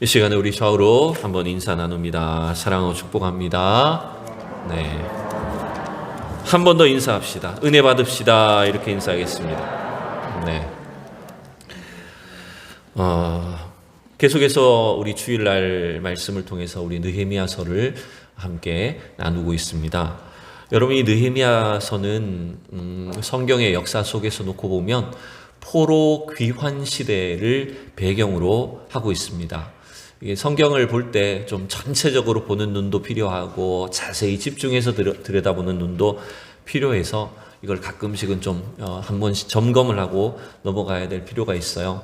이 시간에 우리 좌우로 한번 인사 나눕니다. 사랑하고 축복합니다. 네, 한 번 더 인사합시다. 은혜 받읍시다. 이렇게 인사하겠습니다. 네. 계속해서 우리 주일날 말씀을 통해서 우리 느헤미야서를 함께 나누고 있습니다. 여러분, 이 느헤미야서는 성경의 역사 속에서 놓고 보면 포로 귀환 시대를 배경으로 하고 있습니다. 이게 성경을 볼 때 좀 전체적으로 보는 눈도 필요하고 자세히 집중해서 들여다보는 눈도 필요해서 이걸 가끔씩은 좀 한 번씩 점검을 하고 넘어가야 될 필요가 있어요.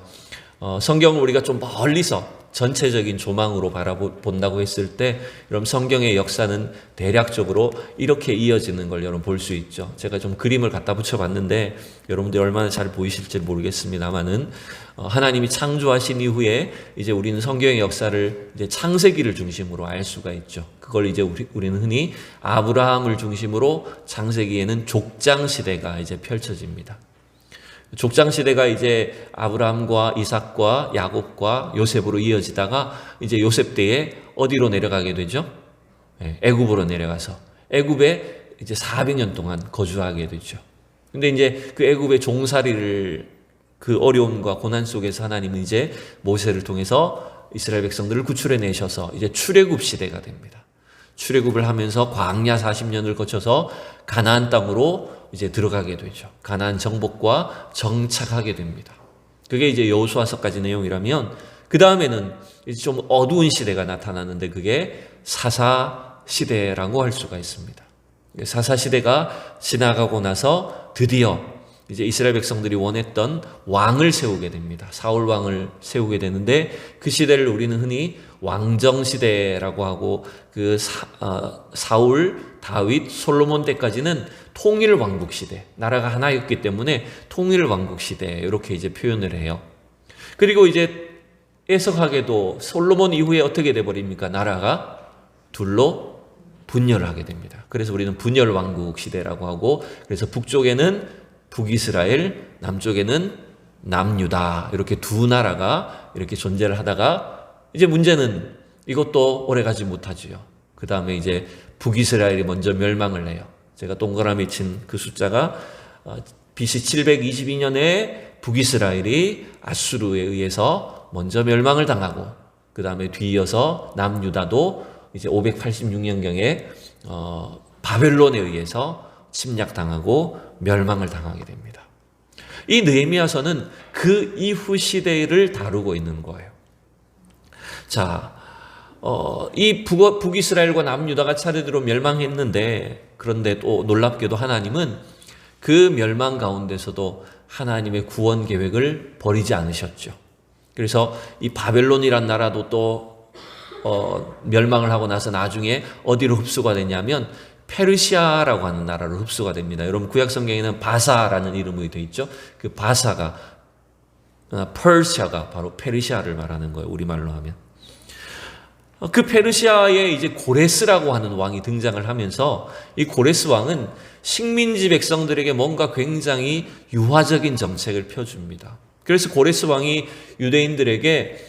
성경을 우리가 좀 멀리서 전체적인 조망으로 바라본다고 했을 때 여러분, 성경의 역사는 대략적으로 이렇게 이어지는 걸 여러분 볼 수 있죠. 제가 좀 그림을 갖다 붙여봤는데 여러분들이 얼마나 잘 보이실지 모르겠습니다만은 하나님이 창조하신 이후에 이제 우리는 성경의 역사를 이제 창세기를 중심으로 알 수가 있죠. 그걸 이제 우리는 흔히 아브라함을 중심으로 창세기에는 족장 시대가 이제 펼쳐집니다. 족장 시대가 이제 아브라함과 이삭과 야곱과 요셉으로 이어지다가 이제 요셉 때에 어디로 내려가게 되죠? 애굽으로 내려가서 애굽에 이제 400년 동안 거주하게 되죠. 근데 이제 그 애굽의 종살이를 그 어려움과 고난 속에서 하나님은 이제 모세를 통해서 이스라엘 백성들을 구출해 내셔서 이제 출애굽 시대가 됩니다. 출애굽을 하면서 광야 40년을 거쳐서 가나안 땅으로 이제 들어가게 되죠. 가나안 정복과 정착하게 됩니다. 그게 이제 여호수아서까지 내용이라면 그 다음에는 좀 어두운 시대가 나타나는데 그게 사사 시대라고 할 수가 있습니다. 사사 시대가 지나가고 나서 드디어 이제 이스라엘 백성들이 원했던 왕을 세우게 됩니다. 사울 왕을 세우게 되는데 그 시대를 우리는 흔히 왕정 시대라고 하고 그 사울, 다윗, 솔로몬 때까지는 통일 왕국 시대, 나라가 하나였기 때문에 통일 왕국 시대 이렇게 이제 표현을 해요. 그리고 이제 애석하게도 솔로몬 이후에 어떻게 돼 버립니까? 나라가 둘로 분열을 하게 됩니다. 그래서 우리는 분열 왕국 시대라고 하고, 그래서 북쪽에는 북이스라엘, 남쪽에는 남유다, 이렇게 두 나라가 이렇게 존재를 하다가 이제 문제는 이것도 오래가지 못하지요. 그 다음에 이제 북이스라엘이 먼저 멸망을 해요. 제가 동그라미 친 그 숫자가 BC 722년에 북이스라엘이 아수르에 의해서 먼저 멸망을 당하고, 그 다음에 뒤이어서 남유다도 이제 586년경에 바벨론에 의해서 침략당하고 멸망을 당하게 됩니다. 이 느헤미야서는 그 이후 시대를 다루고 있는 거예요. 자, 이 북이스라엘과 남유다가 차례대로 멸망했는데, 그런데 또 놀랍게도 하나님은 그 멸망 가운데서도 하나님의 구원 계획을 버리지 않으셨죠. 그래서 이 바벨론이란 나라도 또 멸망을 하고 나서 나중에 어디로 흡수가 되냐면 페르시아라고 하는 나라로 흡수가 됩니다. 여러분, 구약 성경에는 바사라는 이름이 되어 있죠. 그 바사가 퍼시아가 바로 페르시아를 말하는 거예요. 우리말로 하면. 그 페르시아에 이제 고레스라고 하는 왕이 등장을 하면서 이 고레스 왕은 식민지 백성들에게 뭔가 굉장히 유화적인 정책을 펴줍니다. 그래서 고레스 왕이 유대인들에게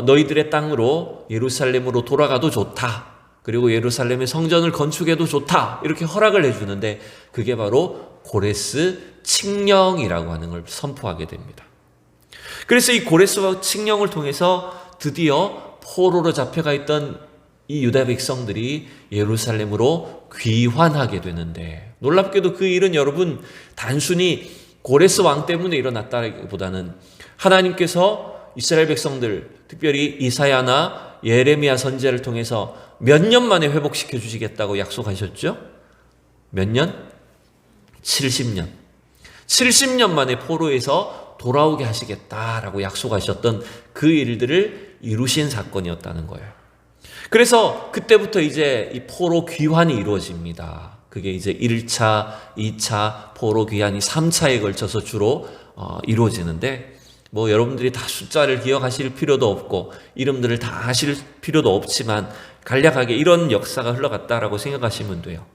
너희들의 땅으로 예루살렘으로 돌아가도 좋다, 그리고 예루살렘의 성전을 건축해도 좋다, 이렇게 허락을 해주는데 그게 바로 고레스 칙령이라고 하는 걸 선포하게 됩니다. 그래서 이 고레스 칙령을 통해서 드디어 포로로 잡혀가 있던 이 유다 백성들이 예루살렘으로 귀환하게 되는데, 놀랍게도 그 일은 여러분 단순히 고레스 왕 때문에 일어났다기보다는 하나님께서 이스라엘 백성들, 특별히 이사야나 예레미야 선지자를 통해서 몇 년 만에 회복시켜 주시겠다고 약속하셨죠? 몇 년? 70년. 70년 만에 포로에서 돌아오게 하시겠다라고 약속하셨던 그 일들을 이루신 사건이었다는 거예요. 그래서 그때부터 이제 이 포로 귀환이 이루어집니다. 그게 이제 1차, 2차 포로 귀환이 3차에 걸쳐서 주로 이루어지는데, 뭐 여러분들이 다 숫자를 기억하실 필요도 없고 이름들을 다 아실 필요도 없지만 간략하게 이런 역사가 흘러갔다라고 생각하시면 돼요.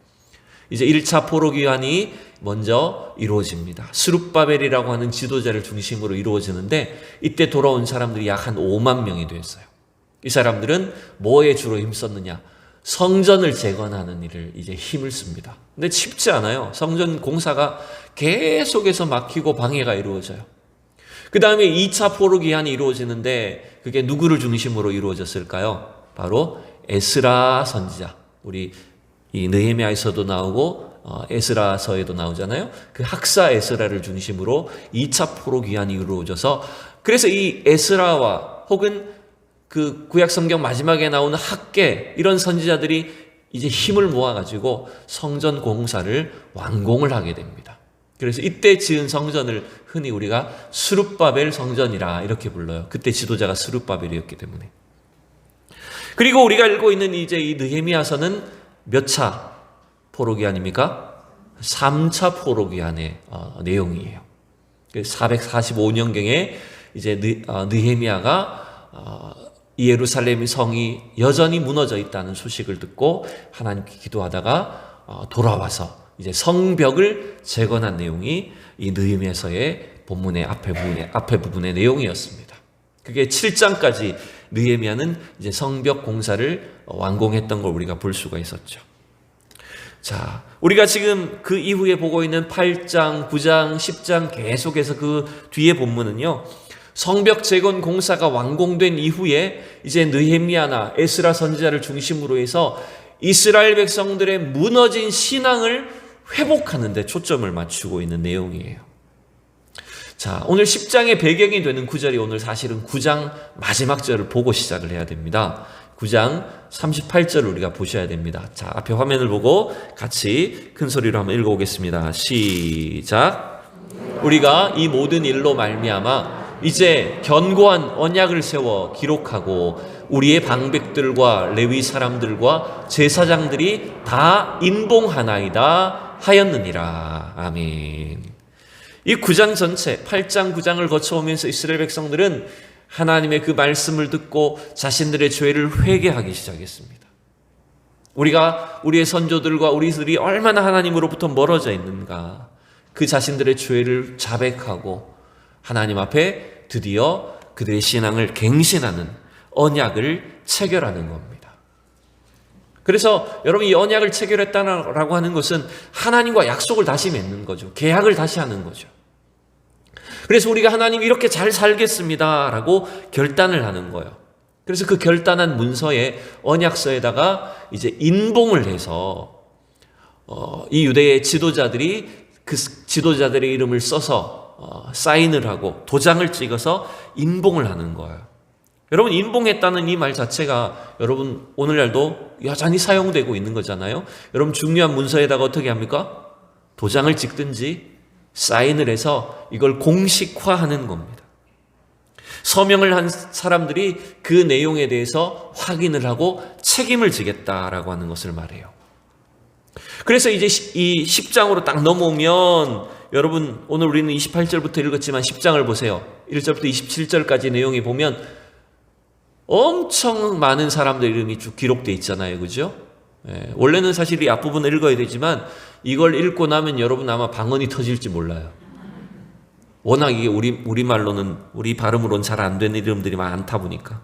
이제 1차 포로 귀환이 먼저 이루어집니다. 스룹바벨이라고 하는 지도자를 중심으로 이루어지는데 이때 돌아온 사람들이 약 한 5만 명이 됐어요. 이 사람들은 뭐에 주로 힘썼느냐? 성전을 재건하는 일을 이제 힘을 씁니다. 근데 쉽지 않아요. 성전 공사가 계속해서 막히고 방해가 이루어져요. 그 다음에 2차 포로기한이 이루어지는데 그게 누구를 중심으로 이루어졌을까요? 바로 에스라 선지자. 우리 이 느헤미야에서도 나오고 에스라서에도 나오잖아요. 그 학사 에스라를 중심으로 2차 포로기한이 이루어져서 그래서 이 에스라와 혹은 그 구약 성경 마지막에 나오는 학계 이런 선지자들이 이제 힘을 모아가지고 성전 공사를 완공을 하게 됩니다. 그래서 이때 지은 성전을 흔히 우리가 스룹바벨 성전이라 이렇게 불러요. 그때 지도자가 스룹바벨이었기 때문에. 그리고 우리가 읽고 있는 이제 이 느헤미야서는 몇 차 포로기한입니까? 3차 포로기한의 내용이에요. 445년경에 이제 느헤미야가 이 예루살렘 성이 여전히 무너져 있다는 소식을 듣고 하나님께 기도하다가 돌아와서 이제 성벽을 재건한 내용이 이 느헤미야서의 본문의 앞에 부분의 내용이었습니다. 그게 7장까지 느헤미야는 이제 성벽 공사를 완공했던 걸 우리가 볼 수가 있었죠. 자, 우리가 지금 그 이후에 보고 있는 8장, 9장, 10장 계속해서 그 뒤에 본문은요. 성벽 재건 공사가 완공된 이후에 이제 느헤미야나 에스라 선지자를 중심으로 해서 이스라엘 백성들의 무너진 신앙을 회복하는 데 초점을 맞추고 있는 내용이에요. 자, 오늘 10장의 배경이 되는 구절이 오늘 사실은 9장 마지막 절을 보고 시작을 해야 됩니다. 9장 38절을 우리가 보셔야 됩니다. 자, 앞에 화면을 보고 같이 큰 소리로 한번 읽어보겠습니다. 시작. 우리가 이 모든 일로 말미암아 이제 견고한 언약을 세워 기록하고 우리의 방백들과 레위 사람들과 제사장들이 다 인봉하나이다 하였느니라. 아멘. 이 9장 전체 8장 9장을 거쳐오면서 이스라엘 백성들은 하나님의 그 말씀을 듣고 자신들의 죄를 회개하기 시작했습니다. 우리가 우리의 선조들과 우리들이 얼마나 하나님으로부터 멀어져 있는가, 그 자신들의 죄를 자백하고 하나님 앞에 드디어 그들의 신앙을 갱신하는 언약을 체결하는 겁니다. 그래서 여러분, 이 언약을 체결했다라고 하는 것은 하나님과 약속을 다시 맺는 거죠. 계약을 다시 하는 거죠. 그래서 우리가 하나님 이렇게 잘 살겠습니다라고 결단을 하는 거예요. 그래서 그 결단한 문서에 언약서에다가 이제 인봉을 해서 이 유대의 지도자들이 그 지도자들의 이름을 써서 사인을 하고 도장을 찍어서 인봉을 하는 거예요. 여러분, 인봉했다는 이 말 자체가 여러분 오늘날도 여전히 사용되고 있는 거잖아요. 여러분, 중요한 문서에다가 어떻게 합니까? 도장을 찍든지 사인을 해서 이걸 공식화하는 겁니다. 서명을 한 사람들이 그 내용에 대해서 확인을 하고 책임을 지겠다라고 하는 것을 말해요. 그래서 이제 이 10장으로 딱 넘어오면 여러분, 오늘 우리는 28절부터 읽었지만 10장을 보세요. 1절부터 27절까지 내용이 보면 엄청 많은 사람들 이름이 쭉 기록되어 있잖아요. 그죠? 원래는 사실 이 앞부분을 읽어야 되지만 이걸 읽고 나면 여러분 아마 방언이 터질지 몰라요. 워낙 이게 우리말로는, 우리 발음으로는 잘 안 되는 이름들이 많다 보니까.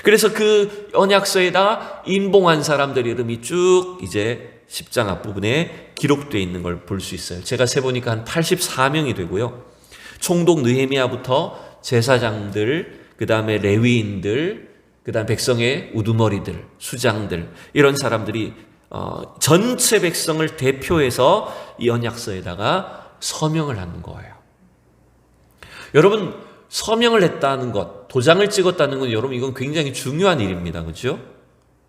그래서 그 언약서에다가 인봉한 사람들 이름이 쭉 이제 10장 앞부분에 기록되어 있는 걸 볼 수 있어요. 제가 세보니까 한 84명이 되고요. 총독 느헤미야부터 제사장들, 그 다음에 레위인들, 그 다음 백성의 우두머리들, 수장들, 이런 사람들이 전체 백성을 대표해서 이 언약서에다가 서명을 하는 거예요. 여러분, 서명을 했다는 것, 도장을 찍었다는 건 여러분 이건 굉장히 중요한 일입니다. 그렇죠?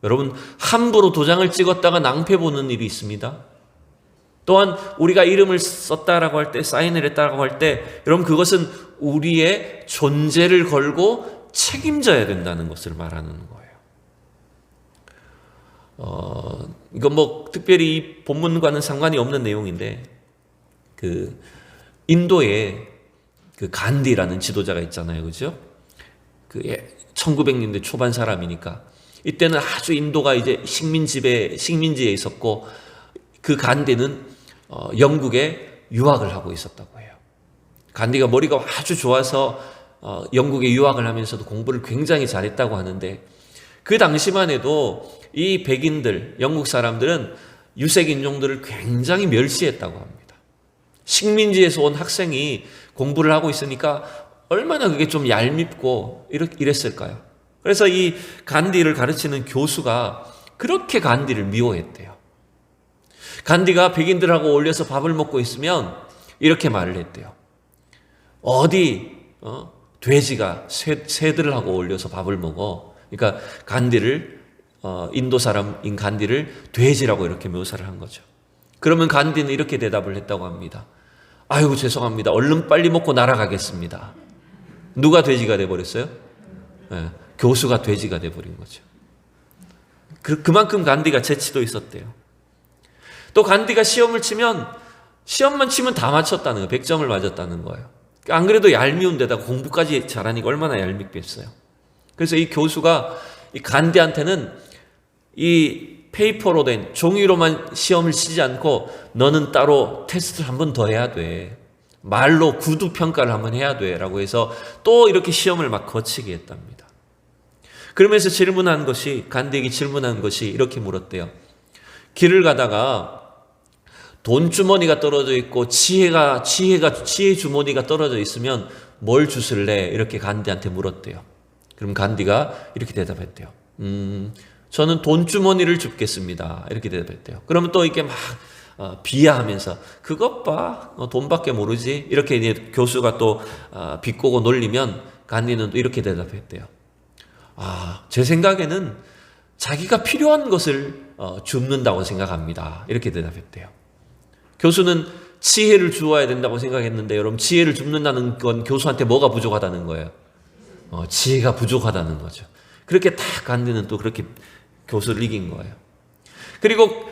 여러분, 함부로 도장을 찍었다가 낭패 보는 일이 있습니다. 또한 우리가 이름을 썼다라고 할 때, 사인을 했다라고 할 때 여러분, 그것은 우리의 존재를 걸고 책임져야 된다는 것을 말하는 거예요. 이건 뭐 특별히 이 본문과는 상관이 없는 내용인데, 그 인도에 그 간디라는 지도자가 있잖아요. 그죠? 그 1900년대 초반 사람이니까 이때는 아주 인도가 이제 식민지에 있었고, 그 간디는 영국에 유학을 하고 있었다고 해요. 간디가 머리가 아주 좋아서 영국에 유학을 하면서도 공부를 굉장히 잘했다고 하는데, 그 당시만 해도 이 백인들, 영국 사람들은 유색 인종들을 굉장히 멸시했다고 합니다. 식민지에서 온 학생이 공부를 하고 있으니까 얼마나 그게 좀 얄밉고 이랬을까요? 그래서 이 간디를 가르치는 교수가 그렇게 간디를 미워했대요. 간디가 백인들하고 어울려서 밥을 먹고 있으면 이렇게 말을 했대요. 어디 돼지가 새들하고 어울려서 밥을 먹어. 그러니까 간디를 인도 사람인 간디를 돼지라고 이렇게 묘사를 한 거죠. 그러면 간디는 이렇게 대답을 했다고 합니다. 아이고 죄송합니다. 얼른 빨리 먹고 날아가겠습니다. 누가 돼지가 돼버렸어요? 네, 교수가 돼지가 돼버린 거죠. 그만큼 간디가 재치도 있었대요. 또 간디가 시험만 치면 다 맞췄다는 거예요. 100점을 맞았다는 거예요. 안 그래도 얄미운 데다가 공부까지 잘하니까 얼마나 얄밉겠어요. 그래서 이 교수가 이 간디한테는 이 페이퍼로 된 종이로만 시험을 치지 않고 너는 따로 테스트를 한 번 더 해야 돼. 말로 구두 평가를 한번 해야 돼. 라고 해서 또 이렇게 시험을 막 거치게 했답니다. 그러면서 간디에게 질문한 것이 이렇게 물었대요. 길을 가다가 돈 주머니가 떨어져 있고 지혜 주머니가 떨어져 있으면 뭘 주실래? 이렇게 간디한테 물었대요. 그럼 간디가 이렇게 대답했대요. 저는 돈 주머니를 줍겠습니다. 이렇게 대답했대요. 그러면 또 이렇게 막 비하하면서 그것 봐, 돈밖에 모르지. 이렇게 이제 교수가 또 비꼬고 놀리면 간디는 또 이렇게 대답했대요. 제 생각에는 자기가 필요한 것을 줍는다고 생각합니다. 이렇게 대답했대요. 교수는 지혜를 주어야 된다고 생각했는데 여러분 지혜를 줍는다는 건 교수한테 뭐가 부족하다는 거예요? 지혜가 부족하다는 거죠. 그렇게 딱 간디는 또 그렇게 교수를 이긴 거예요. 그리고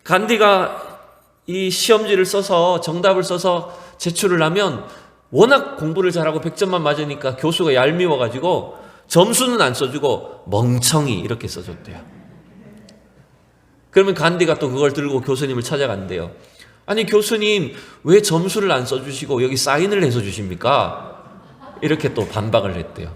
간디가 이 시험지를 써서 정답을 써서 제출을 하면 워낙 공부를 잘하고 100점만 맞으니까 교수가 얄미워가지고 점수는 안 써주고 멍청이 이렇게 써줬대요. 그러면 간디가 또 그걸 들고 교수님을 찾아간대요. 아니 교수님 왜 점수를 안 써주시고 여기 사인을 해서 주십니까? 이렇게 또 반박을 했대요.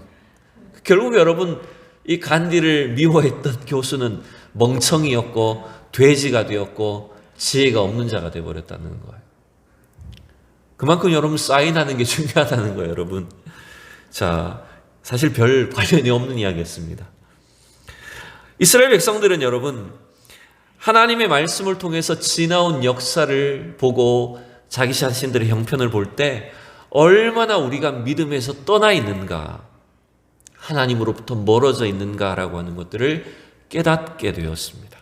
결국 여러분 이 간디를 미워했던 교수는 멍청이였고 돼지가 되었고 지혜가 없는 자가 되어버렸다는 거예요. 그만큼 여러분 사인하는 게 중요하다는 거예요. 여러분. 자, 사실 별 관련이 없는 이야기였습니다. 이스라엘 백성들은 여러분 하나님의 말씀을 통해서 지나온 역사를 보고 자기 자신들의 형편을 볼 때 얼마나 우리가 믿음에서 떠나 있는가, 하나님으로부터 멀어져 있는가라고 하는 것들을 깨닫게 되었습니다.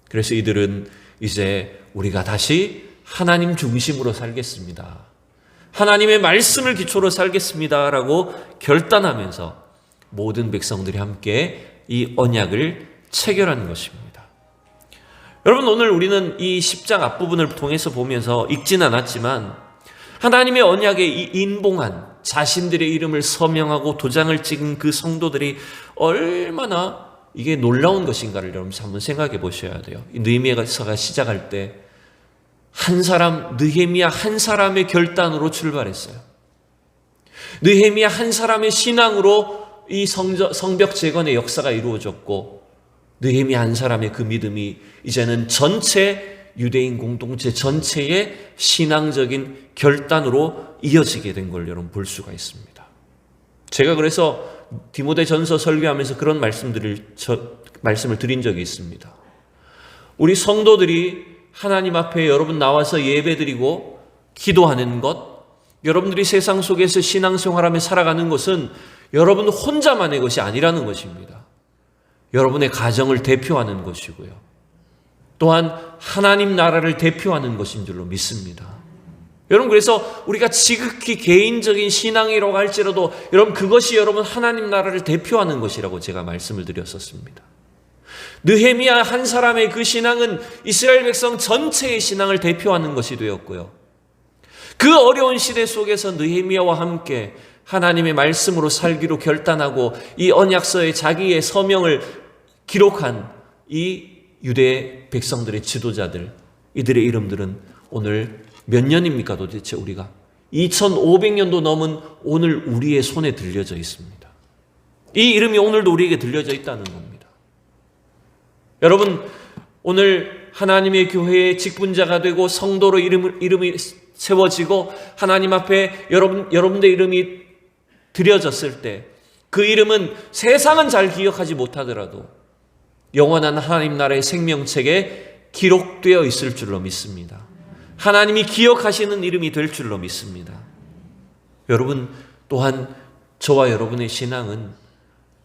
그래서 이들은 이제 우리가 다시 하나님 중심으로 살겠습니다. 하나님의 말씀을 기초로 살겠습니다라고 결단하면서 모든 백성들이 함께 이 언약을 체결한 것입니다. 여러분 오늘 우리는 이 10장 앞부분을 통해서 보면서 읽지는 않았지만 하나님의 언약에 인봉한 자신들의 이름을 서명하고 도장을 찍은 그 성도들이 얼마나 이게 놀라운 것인가를 여러분 한번 생각해 보셔야 돼요. 이 느헤미야서가 시작할 때 느헤미야 한 사람의 결단으로 출발했어요. 느헤미야 한 사람의 신앙으로 이 성벽 재건의 역사가 이루어졌고 느헤미야 한 사람의 그 믿음이 이제는 전체 유대인 공동체 전체의 신앙적인 결단으로 이어지게 된 걸 여러분 볼 수가 있습니다. 제가 그래서 디모데전서 설교하면서 그런 말씀을 드린 적이 있습니다. 우리 성도들이 하나님 앞에 여러분 나와서 예배드리고 기도하는 것, 여러분들이 세상 속에서 신앙생활하며 살아가는 것은 여러분 혼자만의 것이 아니라는 것입니다. 여러분의 가정을 대표하는 것이고요. 또한 하나님 나라를 대표하는 것인 줄로 믿습니다. 여러분 그래서 우리가 지극히 개인적인 신앙이라고 할지라도 여러분 그것이 여러분 하나님 나라를 대표하는 것이라고 제가 말씀을 드렸었습니다. 느헤미야 한 사람의 그 신앙은 이스라엘 백성 전체의 신앙을 대표하는 것이 되었고요. 그 어려운 시대 속에서 느헤미야와 함께 하나님의 말씀으로 살기로 결단하고 이 언약서에 자기의 서명을 기록한 이 유대 백성들의 지도자들, 이들의 이름들은 오늘 몇 년입니까 도대체 우리가? 2500년도 넘은 오늘 우리의 손에 들려져 있습니다. 이 이름이 오늘도 우리에게 들려져 있다는 겁니다. 여러분, 오늘 하나님의 교회의 직분자가 되고 성도로 이름이 세워지고 하나님 앞에 여러분의 이름이 드려졌을 때 그 이름은 세상은 잘 기억하지 못하더라도 영원한 하나님 나라의 생명책에 기록되어 있을 줄로 믿습니다. 하나님이 기억하시는 이름이 될 줄로 믿습니다. 여러분, 또한 저와 여러분의 신앙은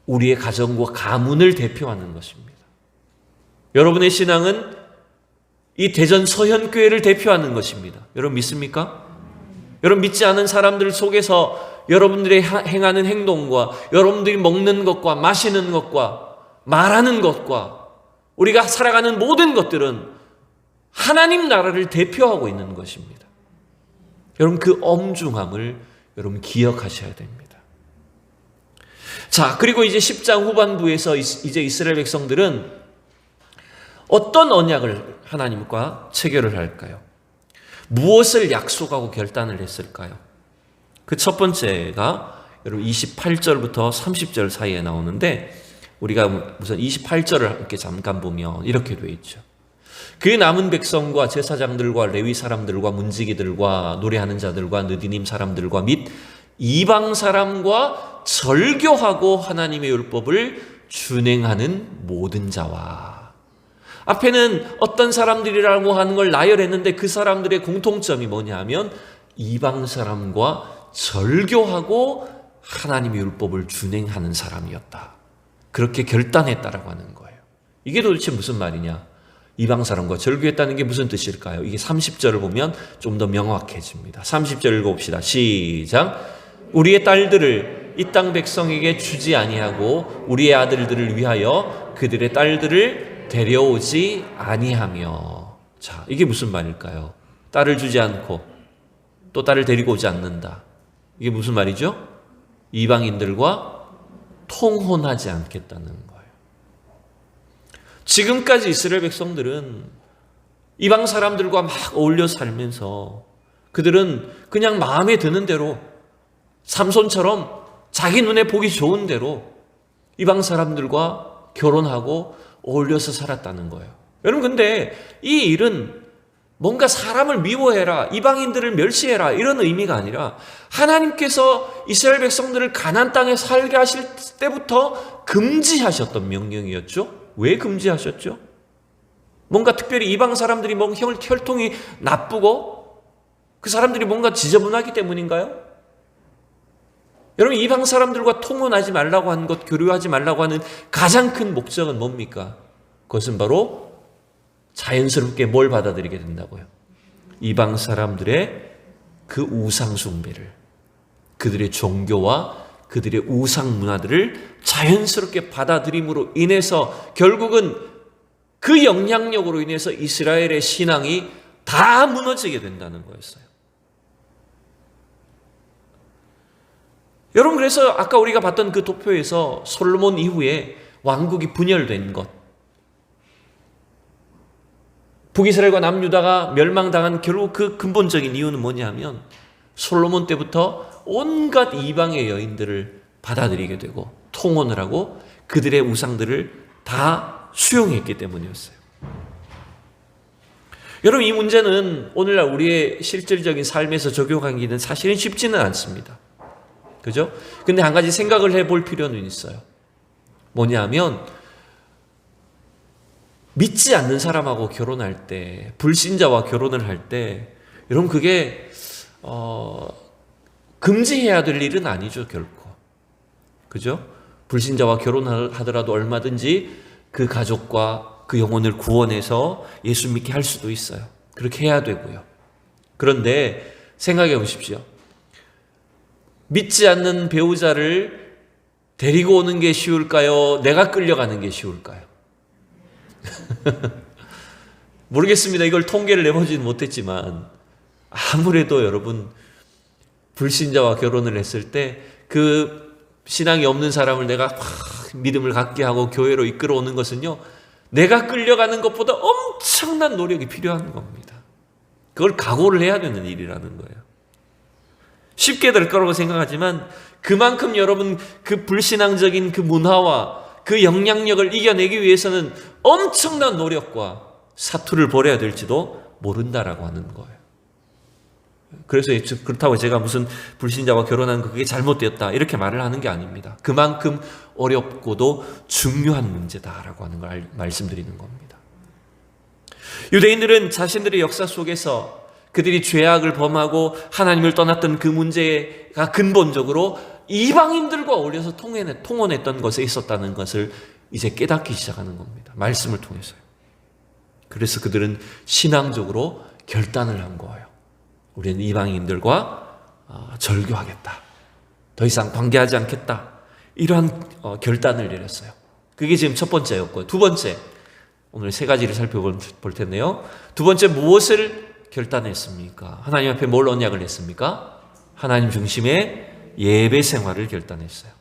우리의 가정과 가문을 대표하는 것입니다. 여러분의 신앙은 이 대전 서현교회를 대표하는 것입니다. 여러분 믿습니까? 여러분 믿지 않은 사람들 속에서 여러분들의 행하는 행동과 여러분들이 먹는 것과 마시는 것과 말하는 것과 우리가 살아가는 모든 것들은 하나님 나라를 대표하고 있는 것입니다. 여러분 그 엄중함을 여러분 기억하셔야 됩니다. 자, 그리고 이제 10장 후반부에서 이제 이스라엘 백성들은 어떤 언약을 하나님과 체결을 할까요? 무엇을 약속하고 결단을 했을까요? 그 첫 번째가 여러분 28절부터 30절 사이에 나오는데 우리가 우선 28절을 함께 잠깐 보면 이렇게 되어 있죠. 그 남은 백성과 제사장들과 레위 사람들과 문지기들과 노래하는 자들과 느디님 사람들과 및 이방 사람과 절교하고 하나님의 율법을 준행하는 모든 자와, 앞에는 어떤 사람들이라고 하는 걸 나열했는데 그 사람들의 공통점이 뭐냐 하면 이방 사람과 절교하고 하나님의 율법을 준행하는 사람이었다. 그렇게 결단했다라고 하는 거예요. 이게 도대체 무슨 말이냐? 이방 사람과 절교했다는 게 무슨 뜻일까요? 이게 30절을 보면 좀 더 명확해집니다. 30절 읽어봅시다. 시작. 우리의 딸들을 이 땅 백성에게 주지 아니하고 우리의 아들들을 위하여 그들의 딸들을 데려오지 아니하며. 자, 이게 무슨 말일까요? 딸을 주지 않고 또 딸을 데리고 오지 않는다. 이게 무슨 말이죠? 이방인들과 통혼하지 않겠다는 거예요. 지금까지 이스라엘 백성들은 이방 사람들과 막 어울려 살면서 그들은 그냥 마음에 드는 대로 삼손처럼 자기 눈에 보기 좋은 대로 이방 사람들과 결혼하고 어울려서 살았다는 거예요. 여러분, 근데 이 일은 뭔가 사람을 미워해라, 이방인들을 멸시해라 이런 의미가 아니라 하나님께서 이스라엘 백성들을 가나안 땅에 살게 하실 때부터 금지하셨던 명령이었죠. 왜 금지하셨죠? 뭔가 특별히 이방 사람들이 뭔가 혈통이 나쁘고 그 사람들이 뭔가 지저분하기 때문인가요? 여러분, 이방 사람들과 통혼하지 말라고 하는 것, 교류하지 말라고 하는 가장 큰 목적은 뭡니까? 그것은 바로 자연스럽게 뭘 받아들이게 된다고요? 이방 사람들의 그 우상 숭배를, 그들의 종교와 그들의 우상 문화들을 자연스럽게 받아들임으로 인해서 결국은 그 영향력으로 인해서 이스라엘의 신앙이 다 무너지게 된다는 거였어요. 여러분, 그래서 아까 우리가 봤던 그 도표에서 솔로몬 이후에 왕국이 분열된 것, 북이스라엘과 남유다가 멸망당한 결국 그 근본적인 이유는 뭐냐면 솔로몬 때부터 온갖 이방의 여인들을 받아들이게 되고 통혼을 하고 그들의 우상들을 다 수용했기 때문이었어요. 여러분, 이 문제는 오늘날 우리의 실질적인 삶에서 적용하기는 사실은 쉽지는 않습니다. 그죠? 근데 한 가지 생각을 해볼 필요는 있어요. 뭐냐면 믿지 않는 사람하고 결혼할 때, 불신자와 결혼을 할 때, 여러분 그게 금지해야 될 일은 아니죠, 결코. 그죠? 불신자와 결혼을 하더라도 얼마든지 그 가족과 그 영혼을 구원해서 예수 믿게 할 수도 있어요. 그렇게 해야 되고요. 그런데 생각해 보십시오. 믿지 않는 배우자를 데리고 오는 게 쉬울까요? 내가 끌려가는 게 쉬울까요? 모르겠습니다. 이걸 통계를 내보지는 못했지만 아무래도 여러분 불신자와 결혼을 했을 때 그 신앙이 없는 사람을 내가 믿음을 갖게 하고 교회로 이끌어오는 것은요, 내가 끌려가는 것보다 엄청난 노력이 필요한 겁니다. 그걸 각오를 해야 되는 일이라는 거예요. 쉽게 될 거라고 생각하지만 그만큼 여러분 그 불신앙적인 그 문화와 그 영향력을 이겨내기 위해서는 엄청난 노력과 사투를 벌여야 될지도 모른다라고 하는 거예요. 그래서 그렇다고 제가 무슨 불신자와 결혼한 거 그게 잘못되었다 이렇게 말을 하는 게 아닙니다. 그만큼 어렵고도 중요한 문제다라고 하는 걸 말씀드리는 겁니다. 유대인들은 자신들의 역사 속에서 그들이 죄악을 범하고 하나님을 떠났던 그 문제가 근본적으로 이방인들과 어울려서 통혼했던 것에 있었다는 것을 이제 깨닫기 시작하는 겁니다. 말씀을 통해서요. 그래서 그들은 신앙적으로 결단을 한 거예요. 우리는 이방인들과 절교하겠다. 더 이상 관계하지 않겠다. 이러한 결단을 내렸어요. 그게 지금 첫 번째였고요. 두 번째, 오늘 세 가지를 살펴볼 텐데요. 두 번째, 무엇을 결단했습니까? 하나님 앞에 뭘 언약을 했습니까? 하나님 중심의 예배 생활을 결단했어요.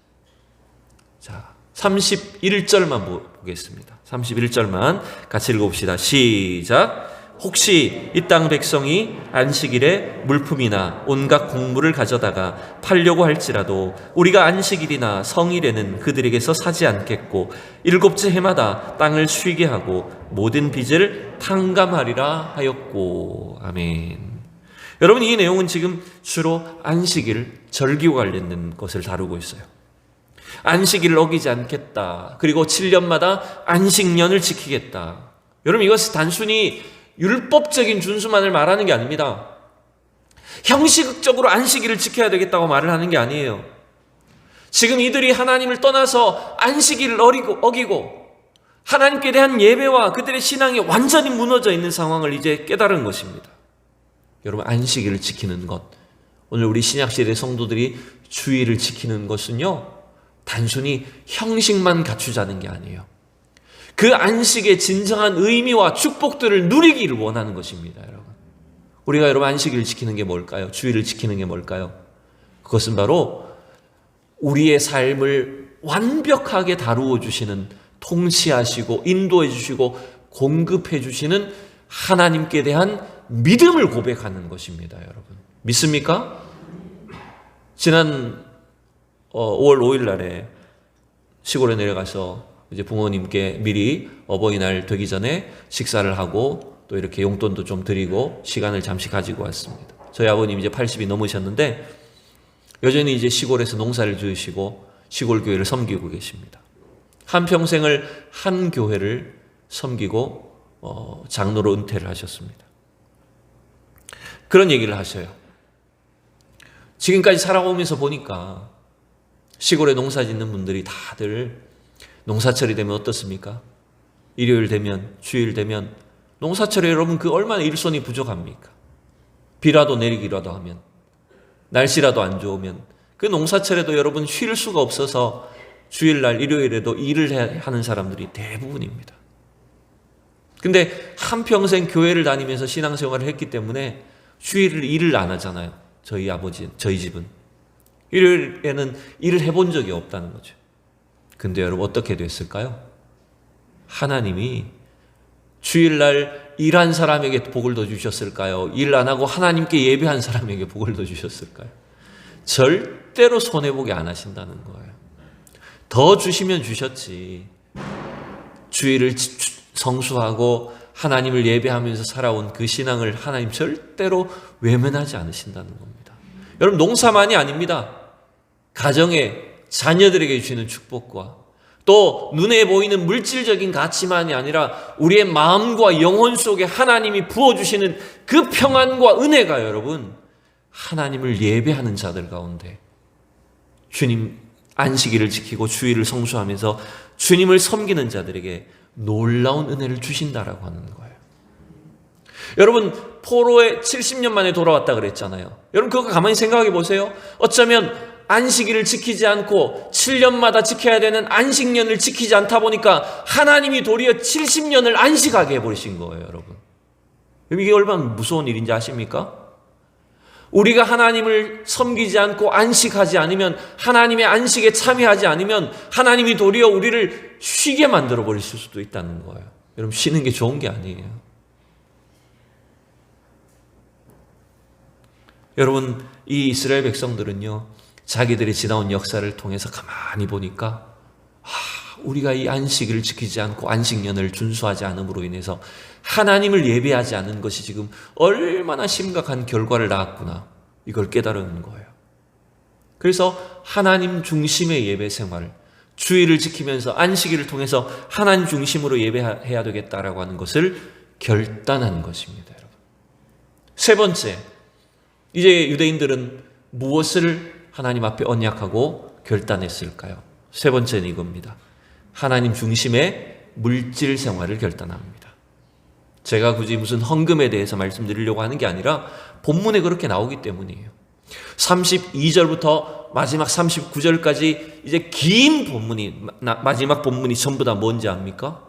자, 31절만 보겠습니다. 31절만 같이 읽어봅시다. 시작. 혹시 이 땅 백성이 안식일에 물품이나 온갖 곡물을 가져다가 팔려고 할지라도 우리가 안식일이나 성일에는 그들에게서 사지 않겠고 일곱째 해마다 땅을 쉬게 하고 모든 빚을 탕감하리라 하였고. 아멘. 여러분, 이 내용은 지금 주로 안식일, 절기와 관련된 것을 다루고 있어요. 안식일을 어기지 않겠다. 그리고 7년마다 안식년을 지키겠다. 여러분, 이것은 단순히 율법적인 준수만을 말하는 게 아닙니다. 형식적으로 안식일을 지켜야 되겠다고 말을 하는 게 아니에요. 지금 이들이 하나님을 떠나서 안식일을 어기고 하나님께 대한 예배와 그들의 신앙이 완전히 무너져 있는 상황을 이제 깨달은 것입니다. 여러분, 안식일을 지키는 것, 오늘 우리 신약시대 성도들이 주일을 지키는 것은요, 단순히 형식만 갖추자는 게 아니에요. 그 안식의 진정한 의미와 축복들을 누리기를 원하는 것입니다, 여러분. 우리가 여러분 안식일을 지키는 게 뭘까요? 주일을 지키는 게 뭘까요? 그것은 바로 우리의 삶을 완벽하게 다루어 주시는, 통치하시고 인도해 주시고 공급해 주시는 하나님께 대한 믿음을 고백하는 것입니다, 여러분. 믿습니까? 지난 5월 5일 날에 시골에 내려가서 이제 부모님께 미리 어버이날 되기 전에 식사를 하고 또 이렇게 용돈도 좀 드리고 시간을 잠시 가지고 왔습니다. 저희 아버님 이제 80이 넘으셨는데 여전히 이제 시골에서 농사를 지으시고 시골 교회를 섬기고 계십니다. 한평생을 한 교회를 섬기고 장로로 은퇴를 하셨습니다. 그런 얘기를 하셔요. 지금까지 살아오면서 보니까 시골에 농사 짓는 분들이 다들 농사철이 되면 어떻습니까? 일요일 되면, 주일 되면 농사철에 여러분 그 얼마나 일손이 부족합니까? 비라도 내리기라도 하면, 날씨라도 안 좋으면 그 농사철에도 여러분 쉴 수가 없어서 주일날, 일요일에도 일을 하는 사람들이 대부분입니다. 근데 한평생 교회를 다니면서 신앙생활을 했기 때문에 주일을 일을 안 하잖아요. 저희 집은. 일요일에는 일을 해본 적이 없다는 거죠. 근데 여러분 어떻게 됐을까요? 하나님이 주일날 일한 사람에게 복을 더 주셨을까요? 일 안 하고 하나님께 예배한 사람에게 복을 더 주셨을까요? 절대로 손해보게 안 하신다는 거예요. 더 주시면 주셨지. 주일을 성수하고 하나님을 예배하면서 살아온 그 신앙을 하나님 절대로 외면하지 않으신다는 겁니다. 여러분, 농사만이 아닙니다. 가정에 자녀들에게 주시는 축복과 또 눈에 보이는 물질적인 가치만이 아니라 우리의 마음과 영혼 속에 하나님이 부어주시는 그 평안과 은혜가 여러분, 하나님을 예배하는 자들 가운데 주님 안식일을 지키고 주일을 성수하면서 주님을 섬기는 자들에게 놀라운 은혜를 주신다라고 하는 거예요. 여러분, 포로에 70년 만에 돌아왔다 그랬잖아요. 여러분, 그거 가만히 생각해 보세요. 어쩌면 안식일을 지키지 않고 7년마다 지켜야 되는 안식년을 지키지 않다 보니까 하나님이 도리어 70년을 안식하게 해버리신 거예요, 여러분. 이게 얼마나 무서운 일인지 아십니까? 우리가 하나님을 섬기지 않고 안식하지 않으면, 하나님의 안식에 참여하지 않으면 하나님이 도리어 우리를 쉬게 만들어 버리실 수도 있다는 거예요. 여러분, 쉬는 게 좋은 게 아니에요. 여러분, 이 이스라엘 백성들은요, 자기들이 지나온 역사를 통해서 가만히 보니까 우리가 이 안식일을 지키지 않고 안식년을 준수하지 않음으로 인해서 하나님을 예배하지 않는 것이 지금 얼마나 심각한 결과를 낳았구나, 이걸 깨달은 거예요. 그래서 하나님 중심의 예배 생활, 주일을 지키면서 안식일을 통해서 하나님 중심으로 예배해야 되겠다라고 하는 것을 결단한 것입니다, 여러분. 세 번째, 이제 유대인들은 무엇을 하나님 앞에 언약하고 결단했을까요? 세 번째는 이겁니다. 하나님 중심의 물질 생활을 결단합니다. 제가 굳이 무슨 헌금에 대해서 말씀드리려고 하는 게 아니라 본문에 그렇게 나오기 때문이에요. 32절부터 마지막 39절까지 이제 긴 본문이, 마지막 본문이 전부 다 뭔지 압니까?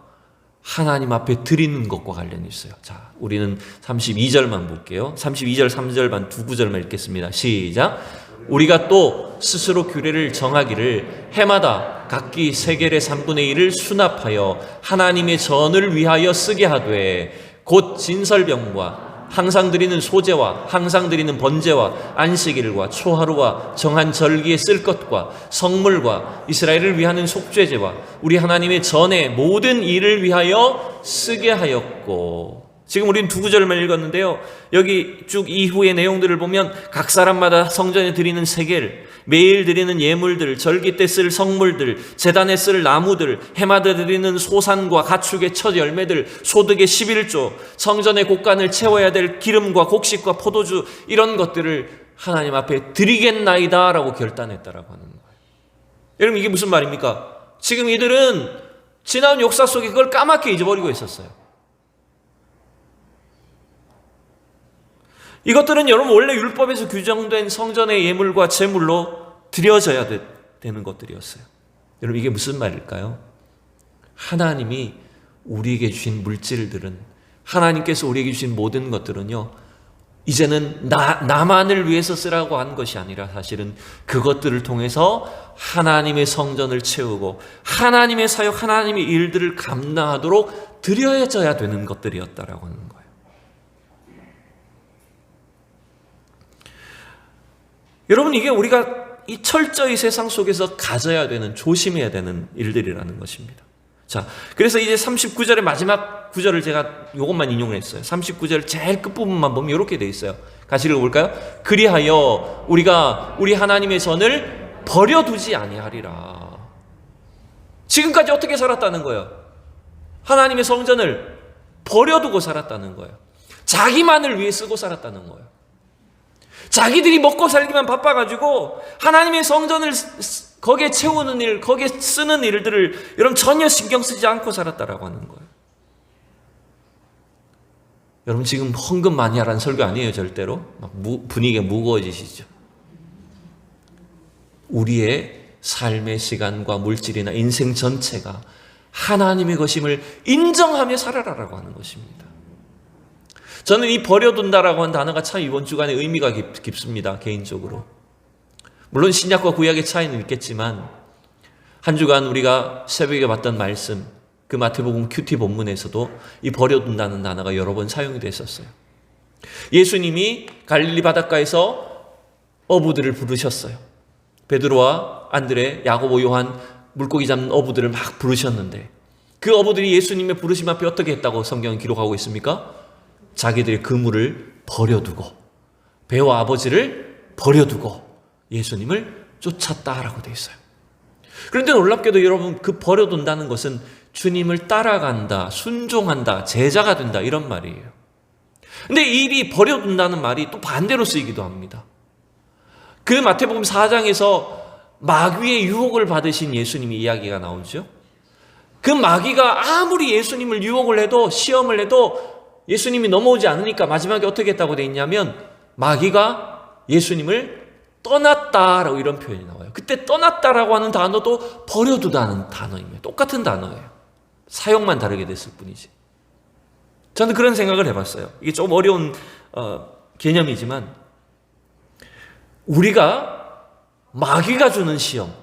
하나님 앞에 드리는 것과 관련이 있어요. 자, 우리는 32절만 볼게요. 32절, 3절만 두 구절만 읽겠습니다. 시작. 우리가 또 스스로 규례를 정하기를 해마다 각기 세겔의 3분의 1을 수납하여 하나님의 전을 위하여 쓰게 하되, 곧 진설병과 항상 드리는 소제와 항상 드리는 번제와 안식일과 초하루와 정한 절기에 쓸 것과 성물과 이스라엘을 위하는 속죄제와 우리 하나님의 전의 모든 일을 위하여 쓰게 하였고. 지금 우리는 두 구절만 읽었는데요, 여기 쭉 이후의 내용들을 보면 각 사람마다 성전에 드리는 세겔, 매일 드리는 예물들, 절기 때 쓸 성물들, 제단에 쓸 나무들, 해마다 드리는 소산과 가축의 첫 열매들, 소득의 11조, 성전의 곳간을 채워야 될 기름과 곡식과 포도주, 이런 것들을 하나님 앞에 드리겠나이다 라고 결단했다라고 하는 거예요. 여러분, 이게 무슨 말입니까? 지금 이들은 지나온 역사 속에 그걸 까맣게 잊어버리고 있었어요. 이것들은 여러분 원래 율법에서 규정된 성전의 예물과 제물로 드려져야 되는 것들이었어요. 여러분, 이게 무슨 말일까요? 하나님이 우리에게 주신 물질들은, 하나님께서 우리에게 주신 모든 것들은요, 이제는 나만을 위해서 쓰라고 한 것이 아니라 사실은 그것들을 통해서 하나님의 성전을 채우고 하나님의 사역, 하나님의 일들을 감당하도록 드려져야 되는 것들이었다라고 하는 거예요. 여러분, 이게 우리가 이 철저히 세상 속에서 가져야 되는, 조심해야 되는 일들이라는 것입니다. 자, 그래서 이제 39절의 마지막 구절을 제가 이것만 인용을 했어요. 39절 제일 끝부분만 보면 이렇게 돼 있어요. 같이 읽어볼까요? 그리하여 우리가 우리 하나님의 전을 버려두지 아니하리라. 지금까지 어떻게 살았다는 거예요? 하나님의 성전을 버려두고 살았다는 거예요. 자기만을 위해 쓰고 살았다는 거예요. 자기들이 먹고 살기만 바빠가지고 하나님의 성전을 거기에 채우는 일, 거기에 쓰는 일들을 여러분 전혀 신경 쓰지 않고 살았다라고 하는 거예요. 여러분, 지금 헌금 많이 하라는 설교 아니에요, 절대로. 막 분위기가 무거워지시죠. 우리의 삶의 시간과 물질이나 인생 전체가 하나님의 것임을 인정하며 살아라라고 하는 것입니다. 저는 이 버려둔다라고 하는 단어가 참 이번 주간에 의미가 깊습니다, 개인적으로. 물론 신약과 구약의 차이는 있겠지만 한 주간 우리가 새벽에 봤던 말씀, 그 마태복음 큐티 본문에서도 이 버려둔다는 단어가 여러 번 사용이 됐었어요. 예수님이 갈릴리 바닷가에서 어부들을 부르셨어요. 베드로와 안드레, 야고보, 요한, 물고기 잡는 어부들을 막 부르셨는데 그 어부들이 예수님의 부르심 앞에 어떻게 했다고 성경은 기록하고 있습니까? 자기들의 그물을 버려두고 배와 아버지를 버려두고 예수님을 쫓았다라고 되어 있어요. 그런데 놀랍게도 여러분, 그 버려둔다는 것은 주님을 따라간다, 순종한다, 제자가 된다, 이런 말이에요. 근데 이 버려둔다는 말이 또 반대로 쓰이기도 합니다. 그 마태복음 4장에서 마귀의 유혹을 받으신 예수님의 이야기가 나오죠. 그 마귀가 아무리 예수님을 유혹을 해도, 시험을 해도 예수님이 넘어오지 않으니까 마지막에 어떻게 했다고 되어 있냐면 마귀가 예수님을 떠났다라고 이런 표현이 나와요. 그때 떠났다라고 하는 단어도 버려두다는 단어입니다. 똑같은 단어예요. 사용만 다르게 됐을 뿐이지. 저는 그런 생각을 해봤어요. 이게 좀 어려운 개념이지만 우리가 마귀가 주는 시험,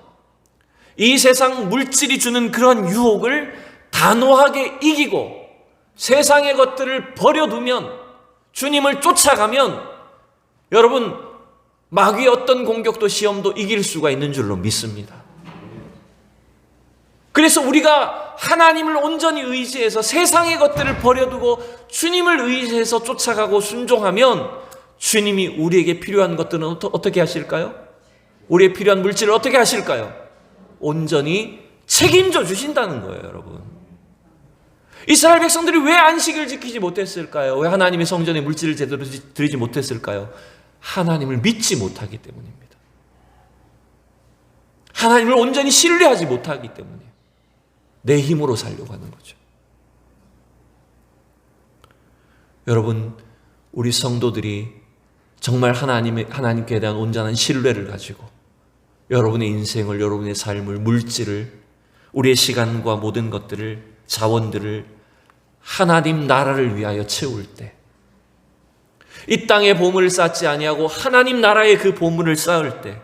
이 세상 물질이 주는 그런 유혹을 단호하게 이기고 세상의 것들을 버려두면, 주님을 쫓아가면 여러분 마귀의 어떤 공격도 시험도 이길 수가 있는 줄로 믿습니다. 그래서 우리가 하나님을 온전히 의지해서 세상의 것들을 버려두고 주님을 의지해서 쫓아가고 순종하면 주님이 우리에게 필요한 것들은 어떻게 하실까요? 우리의 필요한 물질을 어떻게 하실까요? 온전히 책임져 주신다는 거예요, 여러분. 이스라엘 백성들이 왜 안식을 지키지 못했을까요? 왜 하나님의 성전에 물질을 제대로 드리지 못했을까요? 하나님을 믿지 못하기 때문입니다. 하나님을 온전히 신뢰하지 못하기 때문이에요. 내 힘으로 살려고 하는 거죠. 여러분, 우리 성도들이 정말 하나님께 대한 온전한 신뢰를 가지고 여러분의 인생을, 여러분의 삶을, 물질을, 우리의 시간과 모든 것들을, 자원들을 하나님 나라를 위하여 채울 때, 이 땅에 보물을 쌓지 아니하고 하나님 나라의 그 보물을 쌓을 때,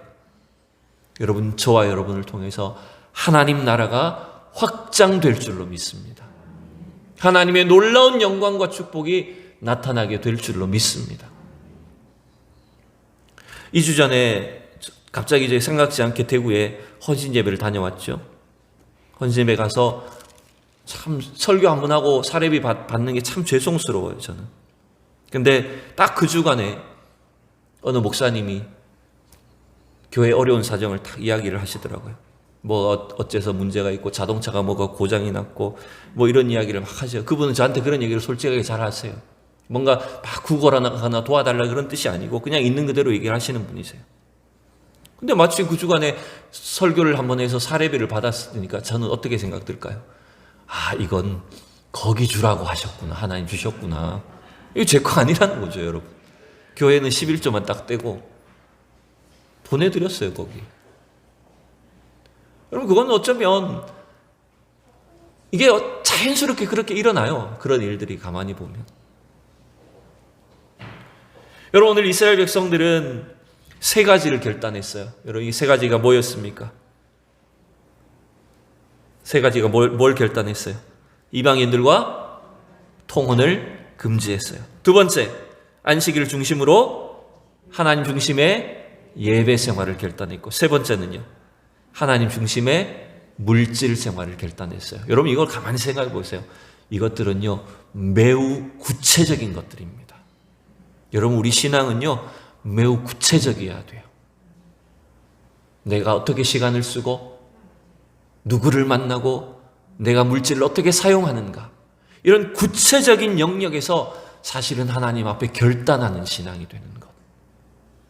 여러분, 저와 여러분을 통해서 하나님 나라가 확장될 줄로 믿습니다. 하나님의 놀라운 영광과 축복이 나타나게 될 줄로 믿습니다. 2주 전에 갑자기 이제 생각지 않게 대구에 헌신 예배를 다녀왔죠. 헌신 예배 가서 참 설교 한 번 하고 사례비 받는 게 참 죄송스러워요, 저는. 근데 딱 그 주간에 어느 목사님이 교회 어려운 사정을 딱 이야기를 하시더라고요. 뭐 어째서 문제가 있고 자동차가 뭐가 고장이 났고 뭐 이런 이야기를 막 하세요. 그분은 저한테 그런 얘기를 솔직하게 잘 하세요. 뭔가 막 구걸하나 도와달라 그런 뜻이 아니고 그냥 있는 그대로 얘기를 하시는 분이세요. 근데 마침 그 주간에 설교를 한번 해서 사례비를 받았으니까 저는 어떻게 생각될까요? 아, 이건 거기 주라고 하셨구나. 하나님 주셨구나. 이거 제 거 아니라는 거죠, 여러분. 교회는 11조만 딱 떼고 보내드렸어요, 거기. 여러분, 그건 어쩌면 이게 자연스럽게 그렇게 일어나요. 그런 일들이 가만히 보면. 여러분, 오늘 이스라엘 백성들은 세 가지를 결단했어요. 여러분, 이 세 가지가 뭐였습니까? 세 가지가 뭘 결단했어요? 이방인들과 통혼을 금지했어요. 두 번째, 안식일을 중심으로 하나님 중심의 예배 생활을 결단했고, 세 번째는요, 하나님 중심의 물질 생활을 결단했어요. 여러분, 이걸 가만히 생각해 보세요. 이것들은요, 매우 구체적인 것들입니다. 여러분, 우리 신앙은요, 매우 구체적이어야 돼요. 내가 어떻게 시간을 쓰고, 누구를 만나고, 내가 물질을 어떻게 사용하는가, 이런 구체적인 영역에서 사실은 하나님 앞에 결단하는 신앙이 되는 것.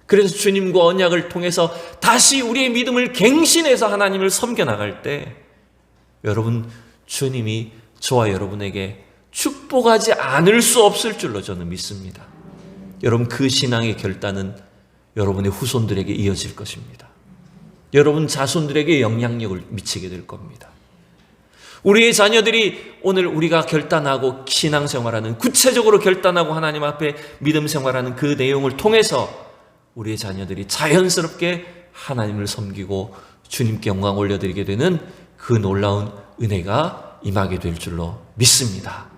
그래서 주님과 언약을 통해서 다시 우리의 믿음을 갱신해서 하나님을 섬겨나갈 때, 여러분, 주님이 저와 여러분에게 축복하지 않을 수 없을 줄로 저는 믿습니다. 여러분, 그 신앙의 결단은 여러분의 후손들에게 이어질 것입니다. 여러분 자손들에게 영향력을 미치게 될 겁니다. 우리의 자녀들이 오늘 우리가 결단하고 신앙생활하는, 구체적으로 결단하고 하나님 앞에 믿음 생활하는 그 내용을 통해서 우리의 자녀들이 자연스럽게 하나님을 섬기고 주님께 영광 올려드리게 되는 그 놀라운 은혜가 임하게 될 줄로 믿습니다.